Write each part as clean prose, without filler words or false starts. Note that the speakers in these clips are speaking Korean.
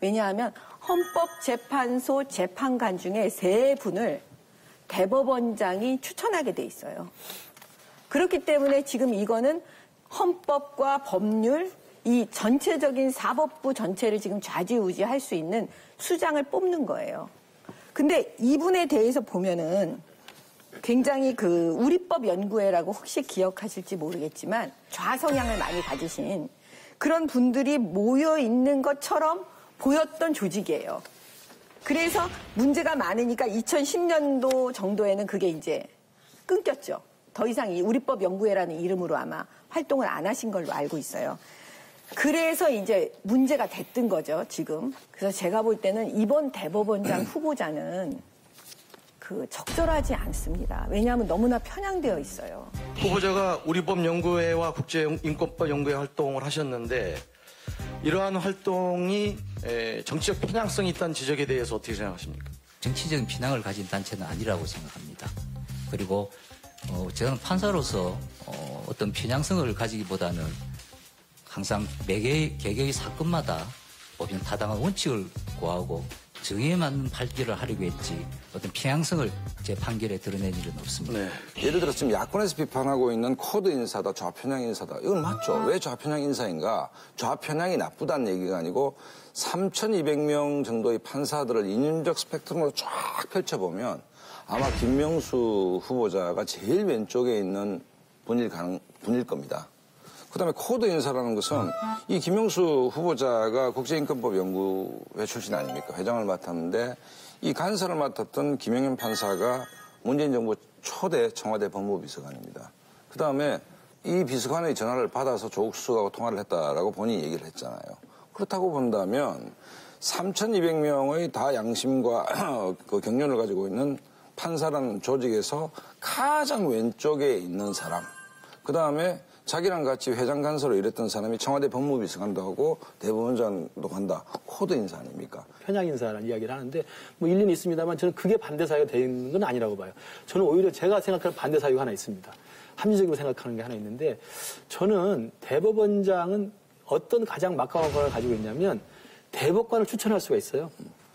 왜냐하면 헌법재판소 재판관 중에 3분을 대법원장이 추천하게 돼 있어요. 그렇기 때문에 지금 이거는 헌법과 법률, 이 전체적인 사법부 전체를 지금 좌지우지할 수 있는 수장을 뽑는 거예요. 근데 이분에 대해서 보면은 굉장히 그 우리법 연구회라고 혹시 기억하실지 모르겠지만 좌성향을 많이 가지신 그런 분들이 모여 있는 것처럼 보였던 조직이에요. 그래서 문제가 많으니까 2010년도 정도에는 그게 이제 끊겼죠. 더 이상 이 우리법 연구회라는 이름으로 아마 활동을 안 하신 걸로 알고 있어요. 그래서 이제 문제가 됐던 거죠, 지금. 그래서 제가 볼 때는 이번 대법원장 후보자는 적절하지 않습니다. 왜냐하면 너무나 편향되어 있어요. 후보자가 우리법 연구회와 국제인권법 연구회 활동을 하셨는데 이러한 활동이 정치적 편향성이 있다는 지적에 대해서 어떻게 생각하십니까? 정치적인 편향을 가진 단체는 아니라고 생각합니다. 그리고 저는 판사로서 어떤 편향성을 가지기보다는 항상 매개 개개의 사건마다 보면 타당한 원칙을 고하고 정의에 맞는 판결을 하려고 했지 어떤 편향성을 제 판결에 드러낸 일은 없습니다. 네. 예를 들어 지금 야권에서 비판하고 있는 코드 인사다, 좌편향 인사다. 이건 맞죠. 왜 좌편향 인사인가? 좌편향이 나쁘다는 얘기가 아니고 3,200명 정도의 판사들을 인륜적 스펙트럼으로 쫙 펼쳐보면 아마 김명수 후보자가 제일 왼쪽에 있는 분일 겁니다. 그다음에 코드 인사라는 것은 이 김명수 후보자가 국제인권법 연구회 출신 아닙니까? 회장을 맡았는데 이 간사를 맡았던 김영현 판사가 문재인 정부 초대 청와대 법무비서관입니다. 그다음에 이 비서관의 전화를 받아서 조국 수석하고 통화를 했다라고 본인이 얘기를 했잖아요. 그렇다고 본다면 3,200명의 다 양심과 그 경륜을 가지고 있는 판사라는 조직에서 가장 왼쪽에 있는 사람, 그다음에 자기랑 같이 회장 간사로 일했던 사람이 청와대 법무비서관도 하고 대법원장도 간다. 코드 인사 아닙니까? 편향 인사라는 이야기를 하는데 뭐 일리는 있습니다만 저는 그게 반대 사유가 되는 건 아니라고 봐요. 저는 오히려 제가 생각하는 반대 사유가 하나 있습니다. 합리적으로 생각하는 게 하나 있는데 저는 대법원장은 어떤 가장 막강한 권한을 가지고 있냐면 대법관을 추천할 수가 있어요.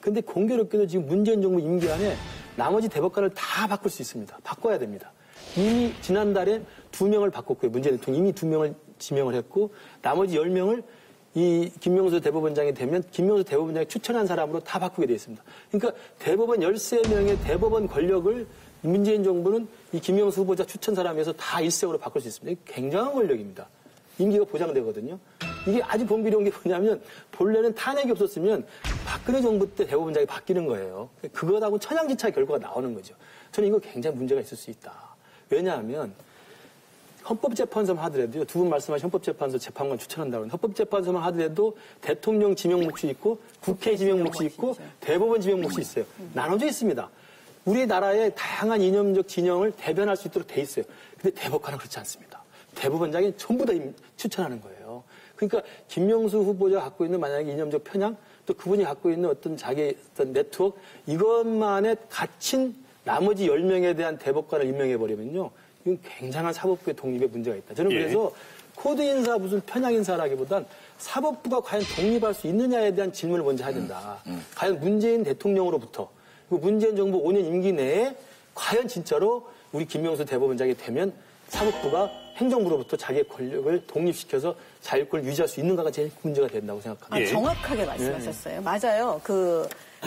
근데 공교롭게도 지금 문재인 정부 임기 안에 나머지 대법관을 다 바꿀 수 있습니다. 바꿔야 됩니다. 이미 지난달에 2명을 바꿨고요. 문재인 대통령이 이미 2명을 지명을 했고 나머지 10명을 이 김명수 대법원장이 되면 김명수 대법원장이 추천한 사람으로 다 바꾸게 돼 있습니다. 그러니까 대법원 13명의 대법원 권력을 문재인 정부는 이 김명수 후보자 추천 사람에서 다 일색으로 바꿀 수 있습니다. 이게 굉장한 권력입니다. 임기가 보장되거든요. 이게 아주 공교로운 게 뭐냐면 본래는 탄핵이 없었으면 박근혜 정부 때 대법원장이 바뀌는 거예요. 그것하고 천양지차의 결과가 나오는 거죠. 저는 이거 굉장히 문제가 있을 수 있다. 왜냐하면 헌법재판소만 하더라도요. 두 분 말씀하신 헌법재판소 재판관 추천한다고 하는데 헌법재판소만 하더라도 대통령 지명 몫이 있고 국회 지명 몫이 있고 대법원 지명 몫이 있어요. 나눠져 있습니다. 우리나라의 다양한 이념적 진영을 대변할 수 있도록 돼 있어요. 근데 대법관은 그렇지 않습니다. 대법원장이 전부 다 추천하는 거예요. 그러니까 김명수 후보자가 갖고 있는 만약에 이념적 편향 또 그분이 갖고 있는 어떤 자기 어떤 네트워크 이것만에 갇힌 나머지 10명에 대한 대법관을 임명해버리면요. 이건 굉장한 사법부의 독립에 문제가 있다. 저는 그래서 코드 인사 무슨 편향 인사라기보단 사법부가 과연 독립할 수 있느냐에 대한 질문을 먼저 해야 된다. 과연 문재인 대통령으로부터 그리고 문재인 정부 5년 임기 내에 과연 진짜로 우리 김명수 대법원장이 되면 사법부가 행정부로부터 자기의 권력을 독립시켜서 자율권을 유지할 수 있는가가 제일 문제가 된다고 생각합니다. 정확하게 말씀하셨어요. 맞아요.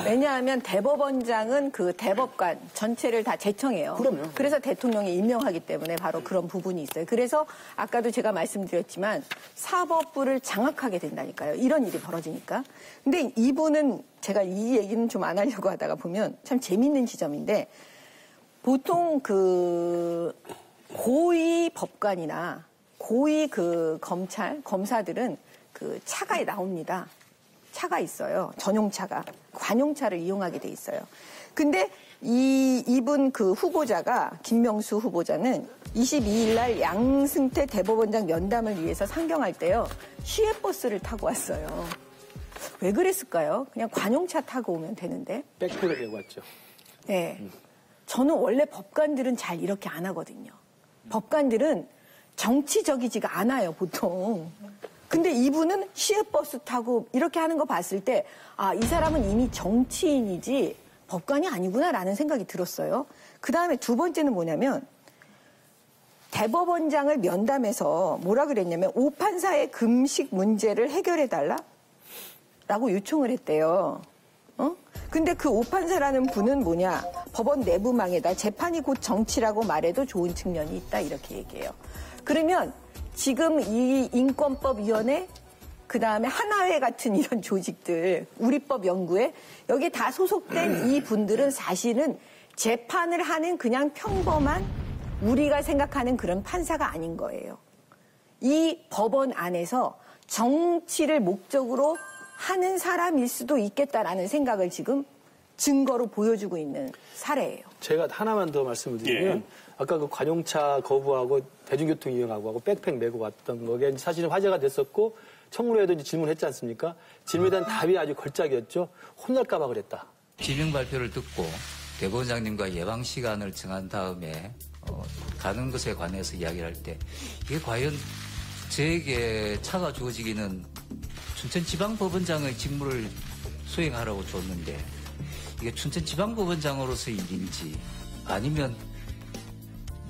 왜냐하면 대법원장은 그 대법관 전체를 다 제청해요. 그럼요. 그래서 대통령이 임명하기 때문에 바로 그런 부분이 있어요. 그래서 아까도 제가 말씀드렸지만 사법부를 장악하게 된다니까요. 이런 일이 벌어지니까. 근데 이분은 제가 이 얘기는 좀 안 하려고 하다가 보면 참 재밌는 지점인데 보통 고위 법관이나 고위 검사들은 차가 나옵니다. 차가 있어요. 전용차가. 관용차를 이용하게 돼 있어요. 근데 이분 후보자가, 김명수 후보자는 22일 날 양승태 대법원장 면담을 위해서 상경할 때요. 시외버스를 타고 왔어요. 왜 그랬을까요? 그냥 관용차 타고 오면 되는데. 백팩을 들고 왔죠. 네. 저는 원래 법관들은 잘 이렇게 안 하거든요. 법관들은 정치적이지가 않아요, 보통. 근데 이분은 시외버스 타고 이렇게 하는 거 봤을 때, 아, 이 사람은 이미 정치인이지 법관이 아니구나라는 생각이 들었어요. 그 다음에 두 번째는 뭐냐면, 대법원장을 면담해서 뭐라 그랬냐면, 오판사의 금식 문제를 해결해달라? 라고 요청을 했대요. 근데 그 오판사라는 분은 뭐냐? 법원 내부망에다 재판이 곧 정치라고 말해도 좋은 측면이 있다. 이렇게 얘기해요. 그러면 지금 이 인권법위원회, 그 다음에 하나회 같은 이런 조직들, 우리법 연구회, 여기에 다 소속된 이 분들은 사실은 재판을 하는 그냥 평범한 우리가 생각하는 그런 판사가 아닌 거예요. 이 법원 안에서 정치를 목적으로 하는 사람일 수도 있겠다라는 생각을 지금 증거로 보여주고 있는 사례예요. 제가 하나만 더 말씀을 드리면 아까 그 관용차 거부하고 대중교통 이용하고 백팩 메고 왔던 거게 사실은 화제가 됐었고 청문회에도 이제 질문했지 않습니까? 질문에 대한 답이 아주 걸작이었죠. 혼날까 봐 그랬다. 지명 발표를 듣고 대법원장님과 예방 시간을 정한 다음에 가는 것에 관해서 이야기를 할 때 이게 과연 저에게 차가 주어지기는 춘천지방법원장의 직무를 수행하라고 줬는데 이게 춘천지방법원장으로서의 일인지 아니면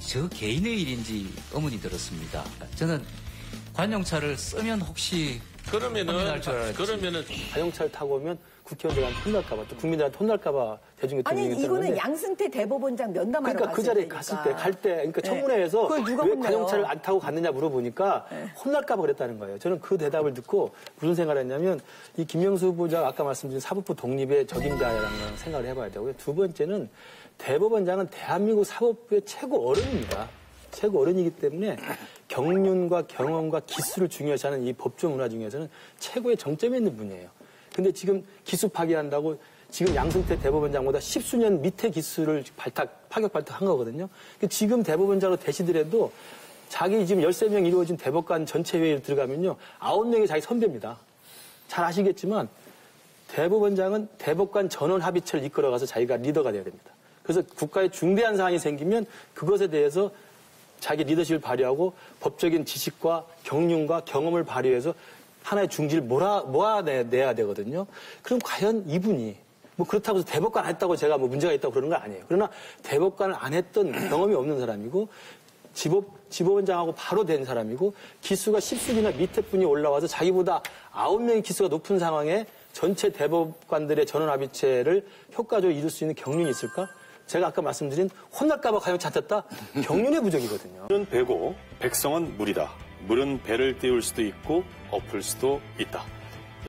저 개인의 일인지 의문이 들었습니다. 저는 관용차를 쓰면 혹시 그러면은 관용차를 타고 오면 국회의원들한테 혼날까 봐 또 국민들한테 혼날까 봐 대중교통 아니 이거는 양승태 대법원장 면담하러 그러니까 그 자리에 갔을 때 그러니까 청문회에서 왜 관용차를 안 타고 갔느냐 물어보니까 혼날까 봐 그랬다는 거예요. 저는 그 대답을 듣고 무슨 생각을 했냐면 이 김명수 후보자 아까 말씀드린 사법부 독립의 적임자라는 생각을 해봐야 되고요. 두 번째는 대법원장은 대한민국 사법부의 최고 어른입니다. 최고 어른이기 때문에 경륜과 경험과 기술을 중요시하는 이 법조 문화 중에서는 최고의 정점에 있는 분이에요. 근데 지금 기수 파기한다고 지금 양승태 대법원장보다 10수년 밑에 기수를 파격 발탁한 거거든요. 지금 대법원장으로 되시더라도 자기 지금 13명 이루어진 대법관 전체 회의를 들어가면요. 9명이 자기 선배입니다. 잘 아시겠지만 대법원장은 대법관 전원 합의체를 이끌어가서 자기가 리더가 돼야 됩니다. 그래서 국가에 중대한 사안이 생기면 그것에 대해서 자기 리더십을 발휘하고 법적인 지식과 경륜과 경험을 발휘해서 하나의 중지를 모아내야 되거든요. 그럼 과연 이분이 뭐 그렇다고 해서 대법관 안 했다고 제가 뭐 문제가 있다고 그러는 건 아니에요. 그러나 대법관을 안 했던 경험이 없는 사람이고 지법원장하고 바로 된 사람이고 기수가 10수기나 밑에 분이 올라와서 자기보다 9명의 기수가 높은 상황에 전체 대법관들의 전원합의체를 효과적으로 이룰 수 있는 경륜이 있을까? 제가 아까 말씀드린 혼날까봐 관용차 안 탔다? 경륜의 부족이거든요. 물은 배고 백성은 물이다. 물은 배를 띄울 수도 있고 엎을 수도 있다.